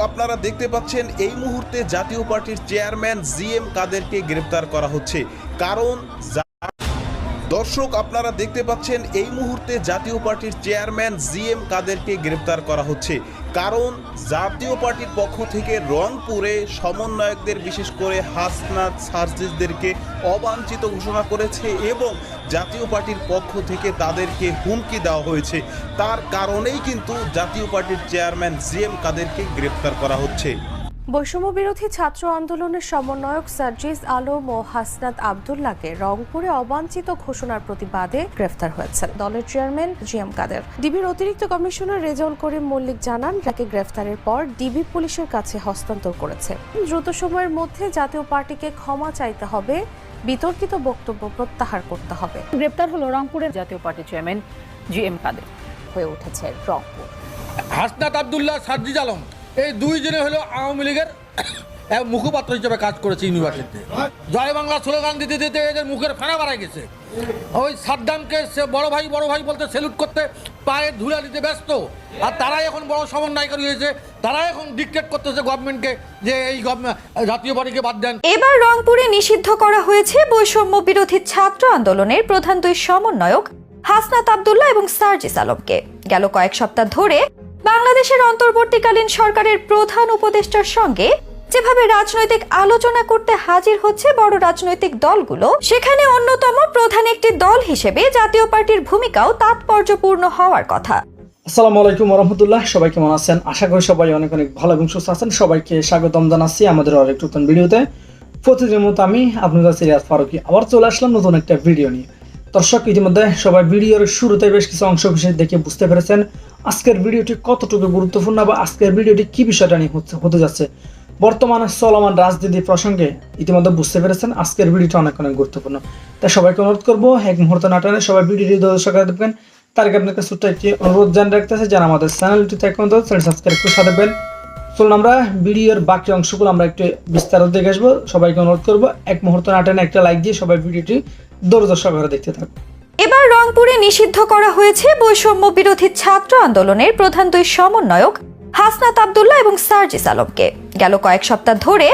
আপনারা দেখতে পাচ্ছেন এই মুহূর্তে জাতীয় পার্টির চেয়ারম্যান জিএম কাদেরকে গ্রেফতার করা হচ্ছে। কারণ দর্শক আপনারা দেখতে পাচ্ছেন এই মুহূর্তে জাতীয় পার্টির চেয়ারম্যান জিএম কাদেরকে গ্রেফতার করা হচ্ছে। কারণ জাতীয় পার্টির পক্ষ থেকে রংপুরে সমন্বয়কদের বিশেষ করে হাসনাত সার্জিসদেরকে অবাঞ্ছিত ঘোষণা করেছে এবং জাতীয় পার্টির পক্ষ থেকে তাদেরকে হুমকি দেওয়া হয়েছে। তার কারণেই কিন্তু জাতীয় পার্টির চেয়ারম্যান জিএম কাদেরকে গ্রেফতার করা হচ্ছে। বৈষম্য বিরোধী ছাত্র আন্দোলনের সমন্বয়ক সার্জিস আলম ও হাসনাত আব্দুল্লাহকে রংপুরে অবাঞ্ছিত ঘোষণার প্রতিবাদে গ্রেফতার হয়েছেন দলের চেয়ারম্যান জিএম কাদের। ডিবির অতিরিক্ত কমিশনার রেজাউল করিম মল্লিক জানান, তাকে গ্রেফতারের পর ডিবি পুলিশের কাছে হস্তান্তর করেছে। দ্রুত সময়ের মধ্যে জাতীয় পার্টিকে ক্ষমা চাইতে হবে, বিতর্কিত বক্তব্য প্রত্যাহার করতে হবে। গ্রেফতার হলো রংপুরের জাতীয় পার্টি চেয়ারম্যান জিএম কাদের। হয়ে উঠেছে রংপুর। হাসনাত আব্দুল্লাহ, সার্জিস আলম এই দুইজনে হলো আওয়ামী লীগের মুখপাত্র হিসেবে কাজ করেছে ইউনিভার্সিটিতে। জয় বাংলা স্লোগান দিতে দিতে এদের মুখের ফেনা বাড়ায় গেছে। ওই সাদ্দামকে সে বড় ভাই বলতে স্যালুট করতে পায়ে ধুলা দিতে ব্যস্ত। আর তারাই এখন বড় সমন্বয়কারী হয়েছে। তারাই এখন ডিক্টেট করতেছে গভর্নমেন্টকে যে এই জাতীয় পার্টিকে বাদ দেন। এবার রংপুরে নিষিদ্ধ করা হয়েছে বৈষম্য বিরোধী ছাত্র আন্দোলনের প্রধান দুই সমন্বয়ক হাসনাত আব্দুল্লাহ এবং সার্জিস আলমকে। গেল কয়েক সপ্তাহ ধরে বাংলাদেশের অন্তর্বর্তীকালীন সরকারের প্রধান উপদেষ্টার সঙ্গে যেভাবে রাজনৈতিক আলোচনা করতে হাজির হচ্ছে বড় রাজনৈতিক দলগুলো, সেখানে অন্যতম প্রধান একটি দল হিসেবে জাতীয় পার্টির ভূমিকাও তাৎপর্যপূর্ণ হওয়ার কথা। আসসালামু আলাইকুম রহমতুল্লাহ। সবাই কেমন আছেন? আশা করি সবাই অনেক অনেক ভালো এবং সুস্থ আছেন। সবাইকে স্বাগতম জানাচ্ছি আমাদের আরেকটি নতুন ভিডিওতে। প্রতিদিনের মতো আমি আপনাদের সিরিয়াস ফারুকি আবার চলে আসলাম নতুন একটা ভিডিও নিয়ে। দর্শক, ইতিমধ্যে সবাই ভিডিওর শুরুতে বেশ কিছু অংশ বিশেষ দেখে বুঝতে পেরেছেন আজকের ভিডিওটি কতটুকু গুরুত্বপূর্ণ বা আজকের ভিডিওটি কি বিষয়টা নিয়ে হতে যাচ্ছে। বর্তমানে চলমান রাজনীতি প্রসঙ্গে ইতিমধ্যে বুঝতে পেরেছেন আজকের ভিডিওটা অনেক অনেক গুরুত্বপূর্ণ। তাই সবাইকে অনুরোধ করবো এক মুহূর্ত না টানে সবাই ভিডিওটি দর্শক দেখবেন। তার আগে আপনাকে ছোট্ট একটি অনুরোধ জানিয়ে রাখতেছে, যারা আমাদের চ্যানেলটিতে এখন চ্যানেল সাবস্ক্রাইব করে সাথে দেবেন। চলুন আমরা ভিডিওর বাকি অংশগুলো আমরা একটু বিস্তারিত দেখে আসবো। সবাইকে অনুরোধ করবো এক মুহূর্ত না টানে একটা লাইক দিয়ে সবাই ভিডিওটি ধৈর্য সহকারে দেখতে থাকুন। এবার রংপুরে নিষিদ্ধ করা হয়েছে বৈষম্য বিরোধী ছাত্র আন্দোলনের প্রধান দুই সমন্বয়ক হাসনাত আব্দুল্লাহ এবং সার্জিস আলমকে। গেল কয়েক সপ্তাহ ধরে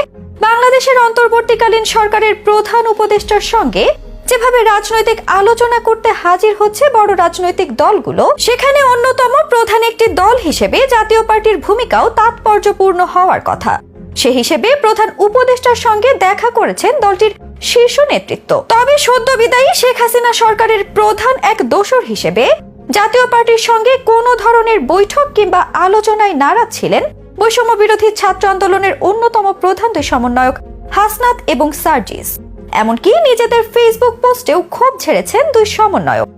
বাংলাদেশের অন্তর্বর্তীকালীন সরকারের প্রধান উপদেষ্টার সঙ্গে যেভাবে রাজনৈতিক আলোচনা করতে হাজির হচ্ছে বড় রাজনৈতিক দলগুলো, সেখানে অন্যতম প্রধান একটি দল হিসেবে জাতীয় পার্টির ভূমিকাও তাৎপর্যপূর্ণ হওয়ার কথা। সে হিসেবে প্রধান উপদেষ্টার সঙ্গে দেখা করেছেন দলটির শীর্ষ নেতৃত্ব। তবে সদ্য বিদায়ী শেখ হাসিনা সরকারের প্রধান এক দোসর হিসেবে জাতীয় পার্টির সঙ্গে কোনো ধরনের বৈঠক কিংবা আলোচনায় নারাজ ছিলেন বৈষম্য বিরোধী ছাত্র আন্দোলনের অন্যতম প্রধান দুই সমন্বয়ক হাসনাত এবং সার্জিস। এমনকি নিজেদের ফেসবুক পোস্টেও ক্ষোভ ঝেড়েছেন দুই সমন্বয়ক।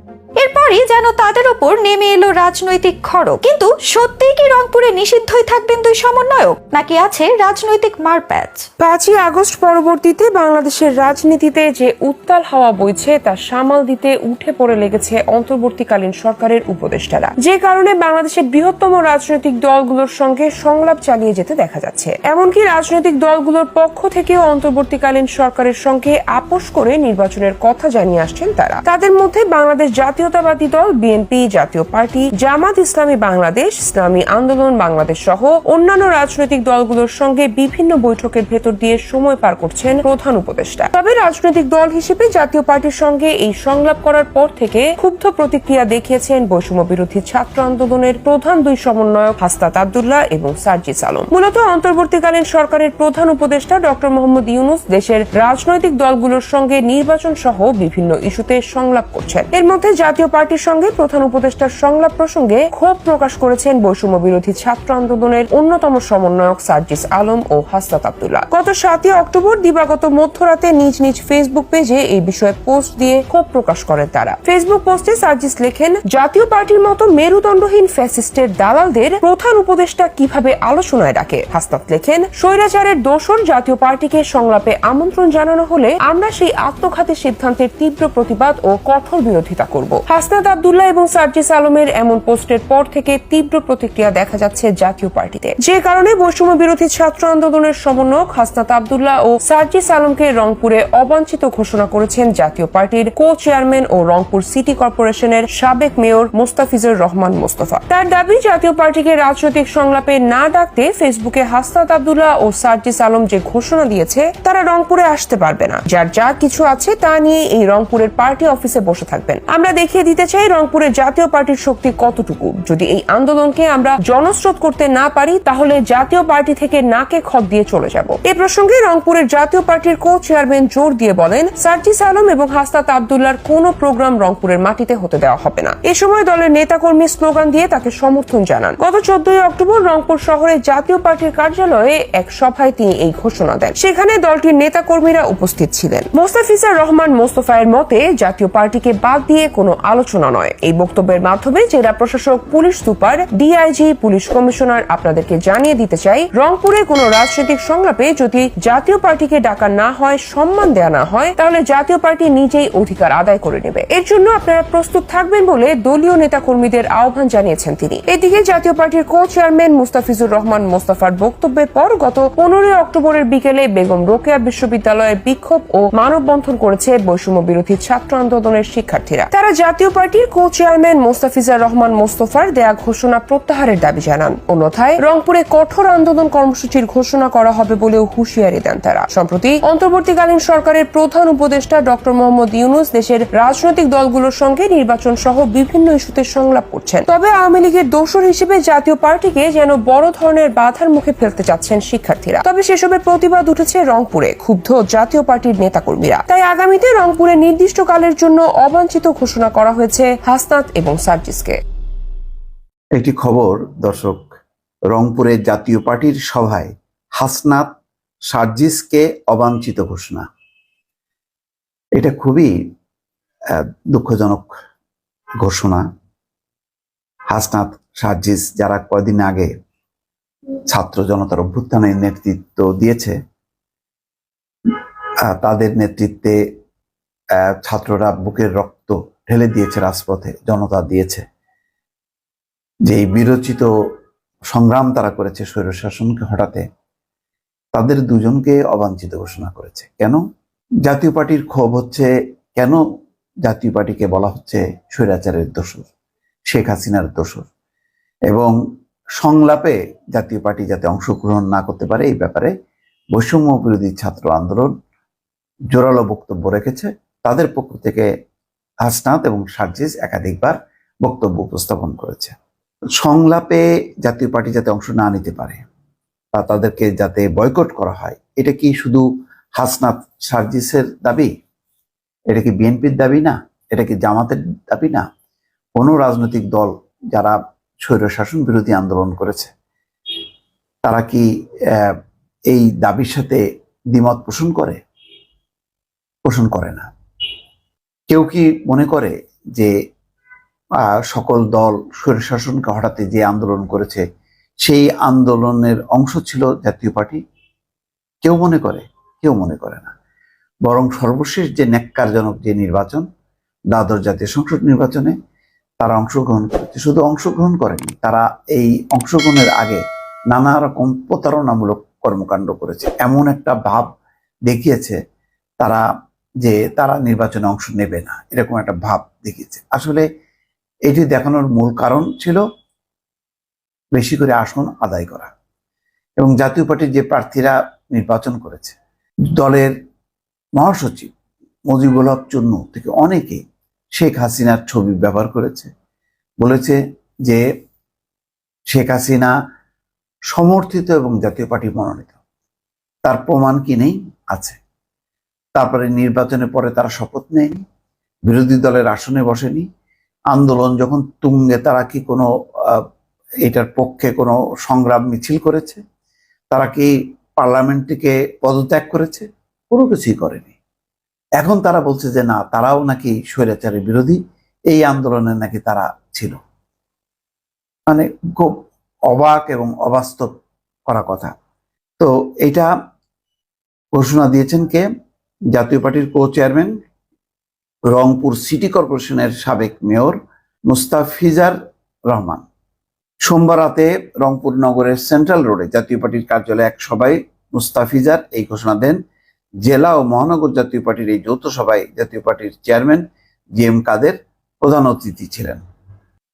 এরপরই যেন তাদের উপর নেমে এলো রাজনৈতিক খড়গ। কিন্তু সত্যিই কি রংপুরে নিষিদ্ধই থাকবেন দুই সমন্বয়ক, নাকি আছে রাজনৈতিক মারপ্যাচ? 5ই আগস্ট পরবর্তীতে বাংলাদেশের রাজনীতিতে যে উত্তাল হাওয়া বইছে তা সামাল দিতে উঠে পড়ে লেগেছে অন্তর্বর্তীকালীন সরকারের উপদেষ্টারা, যে কারণে বাংলাদেশের বৃহত্তম রাজনৈতিক দলগুলোর সঙ্গে সংলাপ চালিয়ে যেতে দেখা যাচ্ছে। এমনকি রাজনৈতিক দলগুলোর পক্ষ থেকেও অন্তর্বর্তীকালীন সরকারের সঙ্গে আপোষ করে নির্বাচনের কথা জানিয়ে আসছেন তারা। তাদের মধ্যে বাংলাদেশ জাতীয়তাবাদী দল বিএনপি, জাতীয় পার্টি, জামাত ইসলামী বাংলাদেশ, ইসলামী আন্দোলন বাংলাদেশ সহ অন্যান্য রাজনৈতিক দলগুলোর সঙ্গে বিভিন্ন বৈঠকের ভেতর দিয়ে সময় পার করছেন প্রধান উপদেষ্টা। তবে রাজনৈতিক দল হিসেবে জাতীয় পার্টির সঙ্গে এই সংলাপ করার পর থেকে ক্ষুব্ধ প্রতিক্রিয়া দেখিয়েছেন বৈষম্য বিরোধী ছাত্র আন্দোলনের প্রধান দুই সমন্বয়ক হাসনাত আব্দুল্লাহ এবং সার্জিস আলম। মূলত অন্তর্বর্তীকালীন সরকারের প্রধান উপদেষ্টা ডক্টর মোহাম্মদ ইউনূস দেশের রাজনৈতিক দলগুলোর সঙ্গে নির্বাচন সহ বিভিন্ন ইস্যুতে সংলাপ করছেন। এর মধ্যে জাতীয় পার্টির সঙ্গে প্রধান উপদেষ্টার সংলাপ প্রসঙ্গে ক্ষোভ প্রকাশ করেছেন বৈষম্য বিরোধী ছাত্র আন্দোলনের অন্যতম সমন্বয়ক সার্জিস আলম ও হাসনাত আব্দুল্লাহ। গত 7ই অক্টোবর দিবাগত মধ্যরাতে নিজ নিজ ফেসবুক পেজে এই বিষয়ে পোস্ট দিয়ে ক্ষোভ প্রকাশ করেন তারা। ফেসবুক পোস্টে সার্জিস লেখেন, জাতীয় পার্টির মতো মেরুদণ্ডহীন ফ্যাসিস্টের দালালদের প্রধান উপদেষ্টা কিভাবে আলোচনায় ডাকে। হাসনাত লেখেন, স্বৈরাচারের দোসর জাতীয় পার্টিকে সংলাপে আমন্ত্রণ জানানো হলে আমরা সেই আত্মঘাতী সিদ্ধান্তের তীব্র প্রতিবাদ ও কঠোর বিরোধিতা করব। হাসনাত আব্দুল্লাহ এবং সার্জিস আলমের এমন পোস্টের পর থেকে তীব্র প্রতিক্রিয়া দেখা যাচ্ছে জাতীয় পার্টিতে, যে কারণে বৈষম্য বিরোধী ছাত্র আন্দোলনের সমন্বয়ক হাসনাত আব্দুল্লাহ ও সার্জিস আলমকে রংপুরে অবাঞ্ছিত ঘোষণা করেছেন জাতীয় পার্টির কো চেয়ারম্যান ও রংপুর সিটি কর্পোরেশনের সাবেক মেয়র মোস্তাফিজুর রহমান মোস্তফা। তার দাবি, জাতীয় পার্টিকে রাজনৈতিক সংলাপে না ডাকতে ফেসবুকে হাসনাত আব্দুল্লাহ ও সার্জিস আলম যে ঘোষণা দিয়েছে তারা রংপুরে আসতে পারবে না। যার যা কিছু আছে তা নিয়ে এই রংপুরের পার্টি অফিসে বসে থাকবেন। আমরা দেখিয়ে দিতে চাই রংপুরের জাতীয় পার্টির শক্তি কতটুকু। যদি এই আন্দোলনকে আমরা জনস্রোত করতে না পারি তাহলে জাতীয় পার্টি থেকে নাকে খত দিয়ে চলে যাব। এ প্রসঙ্গে রংপুরের জাতীয় পার্টির কো চেয়ারম্যান জোর দিয়ে বলেন, সার্জিস আলম এবং হাসনাত আব্দুল্লাহর কোনো প্রোগ্রাম রংপুরের মাটিতে হতে দেওয়া হবে না। এ সময় দলের নেতাকর্মী স্লোগান দিয়ে তাকে সমর্থন জানান। গত 14 অক্টোবর রংপুর শহরে জাতীয় পার্টির কার্যালয়ে এক সভায় তিনি এই ঘোষণা দেন। সেখানে দলটির নেতাকর্মীরা উপস্থিত ছিলেন। মোস্তাফিজুর রহমান মোস্তফায়ের মতে, জাতীয় পার্টিকে বাদ দিয়ে কোনো আলোচনা নয়। এই বক্তব্যের মাধ্যমে জেলা প্রশাসক, police super, DIG, police commissioner আপনাদেরকে জানিয়ে দিতে চাই, রংপুরে কোনো রাজনৈতিক সংলাপে যদি জাতীয় পার্টিকে ডাকা না হয়, সম্মান দেয়া না হয়, তাহলে জাতীয় পার্টি নিজেই অধিকার আদায় করে নেবে। এর জন্য আপনারা প্রস্তুত থাকবেন বলে দলীয় নেতাকর্মীদের আহ্বান জানিয়েছেন তিনি। এদিকে জাতীয় পার্টির কো চেয়ারম্যান মুস্তাফিজুর রহমান মোস্তফার বক্তব্যের পর গত 15 অক্টোবরের বিকেলে বেগম রোকেয়া বিশ্ববিদ্যালয়ে বিক্ষোভ ও মানববন্ধন করেছে বৈষম্য বিরোধী ছাত্র আন্দোলনের শিক্ষার্থীরা। তারা জাতীয় পার্টির কো চেয়ারম্যান মুস্তাফিজুর রহমান মোস্তফার দেয়া ঘোষণা প্রত্যাহারের দাবি জানান। অন্যথায় রংপুরে কঠোর আন্দোলন কর্মসূচির ঘোষণা করা হবে বলেও হুঁশিয়ারি দেন তারা। সম্প্রতি অন্তর্বর্তীকালীন সরকারের প্রধান উপদেষ্টা ডক্টর মোহাম্মদ ইউনূস দেশের রাজনৈতিক দলগুলোর সঙ্গে নির্বাচন সহ বিভিন্ন ইস্যুতে সংলাপ করছেন। তবে আওয়ামী লীগের দোসর হিসেবে জাতীয় পার্টিকে যেন বড় ধরনের বাধার মুখে ফেলতে চাচ্ছেন শিক্ষার্থীরা। তবে সেসবের প্রতিবাদ উঠেছে রংপুরে। ক্ষুব্ধ জাতীয় পার্টির নেতাকর্মীরা। তাই আগামীতে রংপুরে নির্দিষ্টকালের জন্য অবাঞ্ছিত ঘোষণা করা হয়েছে হাসনাত এবং সার্জিসকে। একটি খবর দর্শক, রংপুরে জাতীয় পার্টির সভায় হাসনাত সার্জিসকে অবাঞ্ছিত ঘোষণা। এটা খুবই দুঃখজনক ঘোষণা। হাসনাত সার্জিস যারা কয়দিন আগে ছাত্র জনতার অভ্যুত্থানের নেতৃত্ব দিয়েছে, তাদের নেতৃত্বে ছাত্ররা বুকের রক্ত ঢেলে দিয়েছে, রাজপথে জনতা দিয়েছে, যে বিরচিত সংগ্রাম তারা করেছে স্বৈরশাসনকে হটাতে, তাদের দুজনকে অবাঞ্ছিত ঘোষণা করেছে। কেন? জাতীয় পার্টির ক্ষোভ হচ্ছে, কেন জাতীয় পার্টিকে বলা হচ্ছে স্বৈরাচারের দোসর, শেখ হাসিনার দোসর, এবং সংলাপে জাতীয় পার্টি যাতে অংশগ্রহণ না করতে পারে এই ব্যাপারে বৈষম্য বিরোধী ছাত্র আন্দোলন জোরালো বক্তব্য রেখেছে। তাদের পক্ষ থেকে হাসনাত এবং সার্জিস একাধিকবার বক্তব্য উপস্থাপন করেছে। সংলাপে জাতীয় পার্টি যাতে অংশ না নিতে পারে বা তাদেরকে যাতে বয়কট করা হয়, এটা কি শুধু হাসনাত সার্জিসের দাবি? এটা কি বিএনপির দাবি না? এটা কি জামাতের দাবি না? কোনো রাজনৈতিক দল যারা স্বৈরশাসন বিরোধী আন্দোলন করেছে তারা কি এই দাবির সাথে দ্বিমত পোষণ করে? পোষণ করে না। কেউ কি মনে করে যে সকল দল স্বৈরশাসনকে হটাতে যে আন্দোলন করেছে সেই আন্দোলনের অংশ ছিল জাতীয় পার্টি? কেউ মনে করে? কেউ মনে করে না। বরং সর্বশেষ যে ন্যাক্কারজনক যে নির্বাচন, দ্বাদশ জাতীয় সংসদ নির্বাচনে তারা অংশগ্রহণ করেছে। শুধু অংশগ্রহণ করেনি, তারা এই অংশগ্রহণের আগে নানা রকম প্রতারণামূলক কর্মকাণ্ড করেছে। এমন একটা ভাব দেখিয়েছে তারা যে তারা নির্বাচনে অংশ নেবে না, এরকম একটা ভাব দেখিয়েছে। আসলে এটি দেখানোর মূল কারণ ছিল বেশি করে আসন আদায় করা। এবং জাতীয় পার্টির যে প্রার্থীরা নির্বাচন করেছে, দলের মহাসচিব মুজিবুল হক চুন্নু থেকে অনেকে শেখ হাসিনার ছবি ব্যবহার করেছে, বলেছে যে শেখ হাসিনা সমর্থিত এবং জাতীয় পার্টি মনোনীত। তার প্রমাণ কি নেই? আছে। তারপরে নির্বাচনের পরে তারা শপথ নেয়নি, বিরোধী দলের আসনে বসেনি। আন্দোলন যখন তুঙ্গে তারা কি কোনো এটার পক্ষে কোনো সংগ্রাম মিছিল করেছে? তারা কি পার্লামেন্ট থেকে পদত্যাগ করেছে? কোনো কিছুই করেনি। এখন তারা বলছে যে না, তারাও নাকি স্বৈরাচারের বিরোধী, এই আন্দোলনে নাকি তারা ছিল। মানে খুব অবাক এবং অবাস্তব করা কথা। তো এটা ঘোষণা দিয়েছেন কে? জাতীয় পার্টির কো চেয়ারম্যান রংপুর সিটি কর্পোরেশনের সাবেক মেয়র মুস্তাফিজার রহমান। সোমবার রাতে রংপুর নগরের সেন্ট্রাল রোডে জাতীয় পার্টির কার্যালয়ে এক সভায় মুস্তাফিজার এই ঘোষণা দেন। জেলা ও মহানগর জাতীয় পার্টির এই যৌথ সভায় জাতীয় পার্টির চেয়ারম্যান জিএম কাদের প্রধান অতিথি ছিলেন।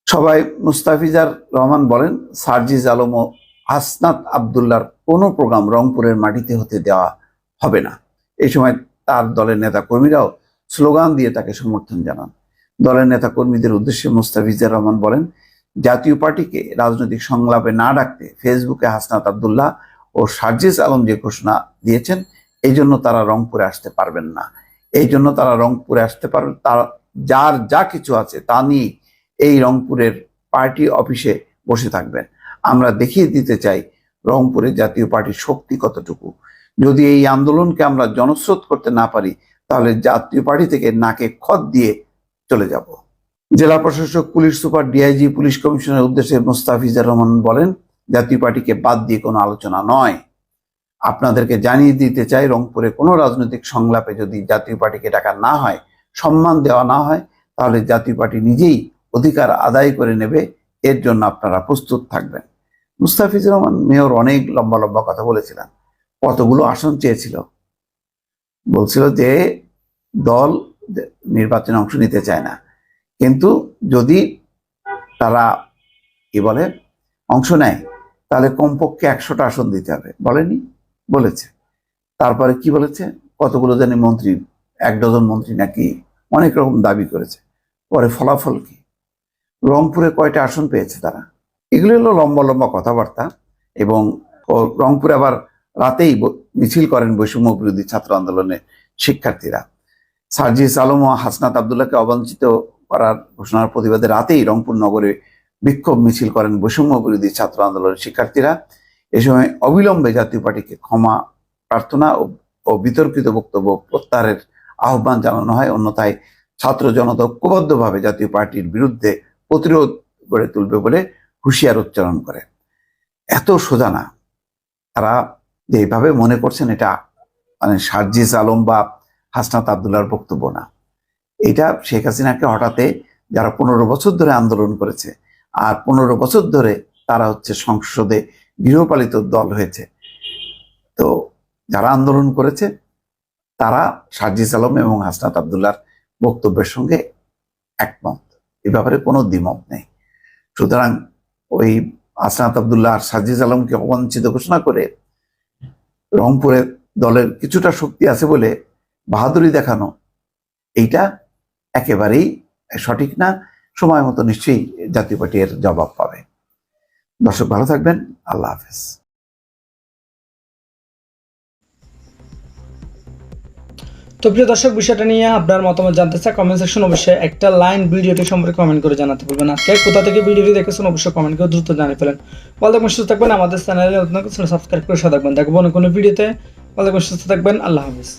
সভায় মুস্তাফিজার রহমান বলেন, সার্জিস আলম ও হাসনাত আবদুল্লাহর কোনো প্রোগ্রাম রংপুরের মাটিতে হতে দেওয়া হবে না। এই সময় তার দলের নেতা কর্মীরাও স্লোগান দিয়ে তাকে সমর্থন জানান। দলের নেতা কর্মীদের উদ্দেশ্যে মুস্তাফিজার রহমান বলেন, জাতীয় পার্টিকে রাজনৈতিক সংলাপে না ডাকতে ফেসবুকে হাসনাত আবদুল্লাহ ও সার্জিস আলম যে ঘোষণা দিয়েছেন, এই জন্য তারা রংপুরে আসতে পারবেন না। এই জন্য তারা রংপুরে আসতে পারবেন, তার যার যা কিছু আছে তা নিয়ে এই রংপুরের পার্টি অফিসে বসে থাকবেন। আমরা দেখিয়ে দিতে চাই রংপুরে জাতীয় পার্টির শক্তি কতটুকু। যদি এই আন্দোলনকে আমরা জনস্রোত করতে না পারি, তাহলে জাতীয় পার্টি থেকে নাকে খত দিয়ে চলে যাব। জেলা প্রশাসক, পুলিশ সুপার, ডিআইজি, পুলিশ কমিশনারের উদ্দেশ্যে মুস্তাফিজার রহমান বলেন, জাতীয় পার্টিকে বাদ দিয়ে কোনো আলোচনা নয়। আপনাদেরকে জানিয়ে দিতে চাই, রংপুরে কোনো রাজনৈতিক সংলাপে যদি জাতীয় পার্টিকে ডাকা না হয়, সম্মান দেওয়া না হয়, তাহলে জাতীয় পার্টি নিজেই অধিকার আদায় করে নেবে। এর জন্য আপনারা প্রস্তুত থাকবেন। মুস্তাফিজুর রহমান মেয়র অনেক লম্বা লম্বা কথা বলেছিলেন। কতগুলো আসন চেয়েছিল, বলছিল যে দল নির্বাচনে অংশ নিতে চায় না, কিন্তু যদি তারা কি বলে অংশ নেয়, তাহলে কমপক্ষে 100টা আসন দিতে হবে। বলেনি? বলেছে। তারপরে কি বলেছে, কতগুলো জানি মন্ত্রী, 1 ডজন মন্ত্রী নাকি অনেক রকম দাবি করেছে। পরে ফলাফল কি? রংপুরে কয়টা আসন পেয়েছে তারা? এগুলো হলো লম্বা লম্বা কথাবার্তা। এবং রংপুরে আবার রাতেই মিছিল করেন বৈষম্য বিরোধী ছাত্র আন্দোলনের শিক্ষার্থীরা। সার্জিস আলম ও হাসনাত আবদুল্লাহকে অবাঞ্ছিত করার ঘোষণার প্রতিবাদে রাতেই রংপুর নগরে বিক্ষোভ মিছিল করেন বৈষম্য বিরোধী ছাত্র আন্দোলনের শিক্ষার্থীরা। এ সময় অবিলম্বে জাতীয় পার্টিকে ক্ষমা প্রার্থনা ও বিতর্কিত বক্তব্য প্রত্যাহারের আহ্বান জানানো হয়। অন্যথায় ছাত্র জনতা ঐক্যবদ্ধভাবে জাতীয় পার্টির বিরুদ্ধে প্রতিরোধ গড়ে তুলবে বলে হুঁশিয়ার উচ্চারণ করে। এত সোজা না। তারা যেভাবে মনে করছেন, এটা মানে সার্জিস আলম বা হাসনাত আবদুল্লাহর বক্তব্য না। এটা শেখ হাসিনাকে হঠাতে যারা 15 বছর ধরে আন্দোলন করেছে, আর 15 বছর ধরে তারা হচ্ছে সংসদে গৃহপালিত দল হয়েছে, তো যারা আন্দোলন করেছে তারা সার্জিস আলম এবং হাসনাত আবদুল্লাহর বক্তব্যের সঙ্গে একমত। এ ব্যাপারে কোনো দ্বিমত নেই। সুতরাং ওই হাসনাত আবদুল্লাহ আর সার্জিস আলমকে অবাঞ্ছিত ঘোষণা করে রংপুরে দলের কিছুটা শক্তি আছে বলে বাহাদুরি দেখানো, এইটা একেবারেই সঠিক না। সময় মতো নিশ্চয়ই জাতীয় পার্টি এর জবাব পাবে। দর্শক ভালো থাকবেন। আল্লাহ হাফেজ। তো প্রিয় দর্শক, বিষয়টা নিয়ে আপনার মতামত জানতে চাই কমেন্ট সেকশন অবশ্যই একটা লাইন ভিডিওটি সম্পর্কে কমেন্ট করে জানাতে বলবেন। আজকে কোথা থেকে ভিডিওটি দেখেছেন অবশ্যই কমেন্ট করে দ্রুত জানিয়ে ফেলেন। ভালো থাকবেন, সুস্থ থাকবেন। আমাদের চ্যানেলে নতুন সাবস্ক্রাইব করে সাথে থাকবেন। দেখবো অন্য কোনো ভিডিওতে। ভালো থাকবেন, সুস্থ থাকবেন। আল্লাহ হাফেজ।